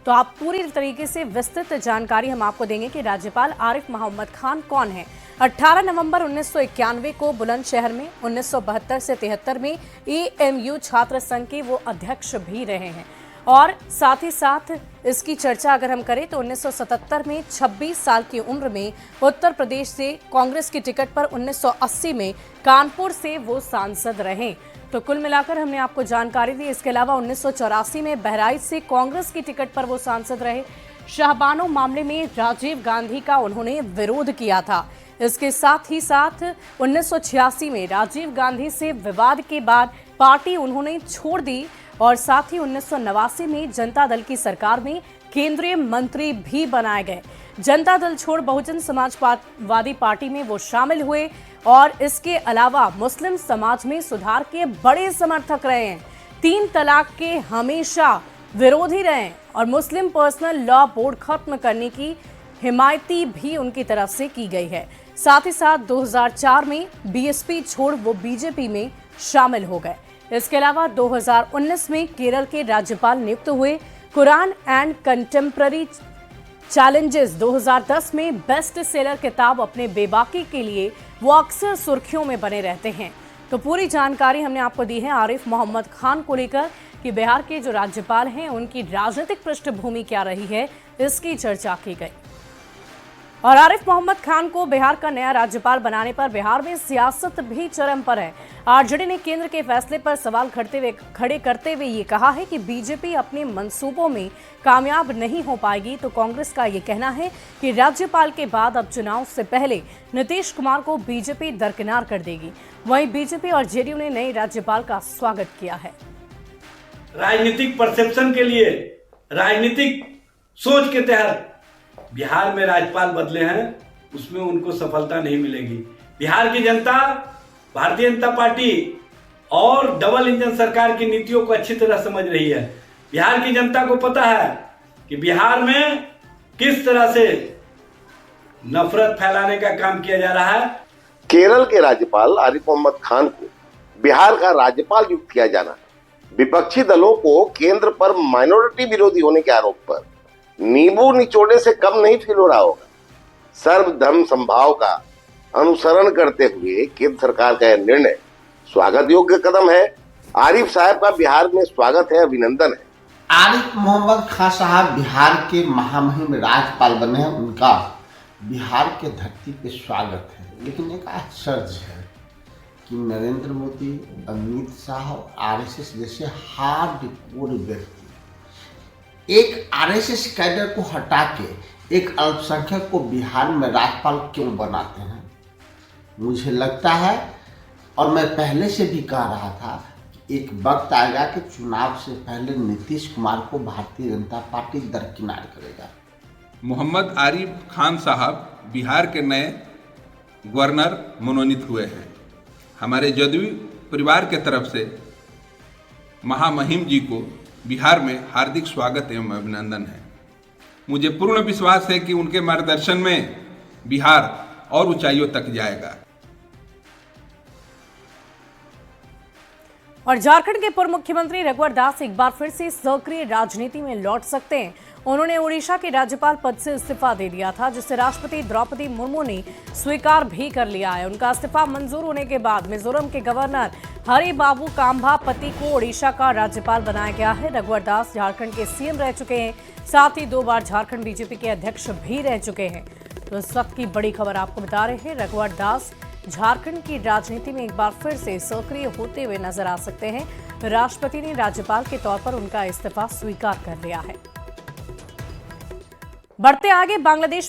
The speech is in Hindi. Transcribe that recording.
तो आप पूरी तरीके से विस्तृत जानकारी हम आपको देंगे कि राज्यपाल आरिफ मोहम्मद खान कौन है। 18 नवंबर 1991 को बुलंदशहर में, 1972 से 73 में एएमयू छात्र संघ के वो अध्यक्ष भी रहे हैं। और साथ ही साथ इसकी चर्चा अगर हम करें तो 1977 में 26 साल की उम्र में उत्तर प्रदेश से कांग्रेस की टिकट पर, 1980 में कानपुर से वो सांसद रहे। तो कुल मिलाकर हमने आपको जानकारी दी। इसके अलावा 1984 में बहराइच से कांग्रेस की टिकट पर वो सांसद रहे। शाहबानो मामले में राजीव गांधी का उन्होंने विरोध किया था। इसके साथ ही साथ 1986 में राजीव गांधी से विवाद के बाद पार्टी उन्होंने छोड़ दी और साथ ही 1989 में जनता दल की सरकार में केंद्रीय मंत्री भी बनाए गए। जनता दल छोड़ बहुजन समाजवादी पार्टी में वो शामिल हुए और इसके अलावा मुस्लिम समाज में सुधार के बड़े समर्थक रहे हैं। 3 तलाक के हमेशा विरोधी रहे और मुस्लिम पर्सनल लॉ बोर्ड खत्म करने की हिमायती भी उनकी तरफ से की गई है। साथ ही साथ 2004 में बीएसपी छोड़ वो बीजेपी में शामिल हो गए। इसके अलावा 2019 में केरल के राज्यपाल नियुक्त हुए। कुरान एंड कंटेम्प्ररी चैलेंजेस 2010 में बेस्ट सेलर किताब अपने बेबाकी के लिए वो अक्सर सुर्खियों में बने रहते हैं। तो पूरी जानकारी हमने आपको दी है आरिफ मोहम्मद खान को लेकर कि बिहार के जो राज्यपाल हैं उनकी राजनीतिक पृष्ठभूमि क्या रही है, इसकी चर्चा की गई। और आरिफ मोहम्मद खान को बिहार का नया राज्यपाल बनाने पर बिहार में सियासत भी चरम पर है। आरजेडी ने केंद्र के फैसले पर सवाल खड़े करते हुए ये कहा है कि बीजेपी अपने मंसूबों में कामयाब नहीं हो पाएगी। तो कांग्रेस का ये कहना है कि राज्यपाल के बाद अब चुनाव से पहले नीतीश कुमार को बीजेपी दरकिनार कर देगी। वहीं बीजेपी और जेडीयू ने नए राज्यपाल का स्वागत किया है। राजनीतिक परसेप्शन के लिए, राजनीतिक सोच के तहत बिहार में राज्यपाल बदले हैं, उसमें उनको सफलता नहीं मिलेगी। बिहार की जनता भारतीय जनता पार्टी और डबल इंजन सरकार की नीतियों को अच्छी तरह समझ रही है। बिहार की जनता को पता है कि बिहार में किस तरह से नफरत फैलाने का काम किया जा रहा है। केरल के राज्यपाल आरिफ मोहम्मद खान को बिहार का राज्यपाल नियुक्त किया जाना विपक्षी दलों को केंद्र पर माइनॉरिटी विरोधी होने के आरोप पर नींबू निचोड़े से कम नहीं फील हो रहा होगा। सर्वधर्म समभाव का अनुसरण करते हुए केंद्र सरकार का यह निर्णय स्वागत योग्य कदम है। आरिफ साहब का बिहार में स्वागत है, अभिनंदन है। आरिफ मोहम्मद खान साहब बिहार के महामहिम राज्यपाल बने हैं, उनका बिहार के धरती पे स्वागत है। लेकिन एक आश्चर्य है कि नरेंद्र मोदी, अमित शाह और आरएसएस जैसे हार्डकोर व्यक्ति एक आरएसएस कैडर को हटा के एक अल्पसंख्यक को बिहार में राज्यपाल क्यों बनाते हैं। मुझे लगता है, और मैं पहले से भी कह रहा था, कि एक वक्त आएगा कि चुनाव से पहले नीतीश कुमार को भारतीय जनता पार्टी दरकिनार करेगा। मोहम्मद आरिफ खान साहब बिहार के नए गवर्नर मनोनीत हुए हैं। हमारे जदयू परिवार के तरफ से महामहिम जी को बिहार में हार्दिक स्वागत एवं अभिनंदन है। मुझे पूर्ण विश्वास है कि उनके मार्गदर्शन में बिहार और ऊंचाइयों तक जाएगा। और झारखंड के पूर्व मुख्यमंत्री रघुवर दास एक बार फिर से सक्रिय राजनीति में लौट सकते हैं। उन्होंने ओडिशा के राज्यपाल पद से इस्तीफा दे दिया था, जिसे राष्ट्रपति द्रौपदी मुर्मू ने स्वीकार भी कर लिया है। उनका इस्तीफा मंजूर होने के बाद मिजोरम के गवर्नर हरिबाबू काम्भापति को ओडिशा का राज्यपाल बनाया गया है। रघुवर दास झारखंड के सीएम रह चुके हैं, साथ ही 2 बार झारखंड बीजेपी के अध्यक्ष भी रह चुके हैं। तो इस वक्त की बड़ी खबर आपको बता रहे हैं, रघुवर दास झारखंड की राजनीति में एक बार फिर से सक्रिय होते हुए नजर आ सकते हैं। राष्ट्रपति ने राज्यपाल के तौर पर उनका इस्तीफा स्वीकार कर लिया है। बढ़ते आगे, बांग्लादेश में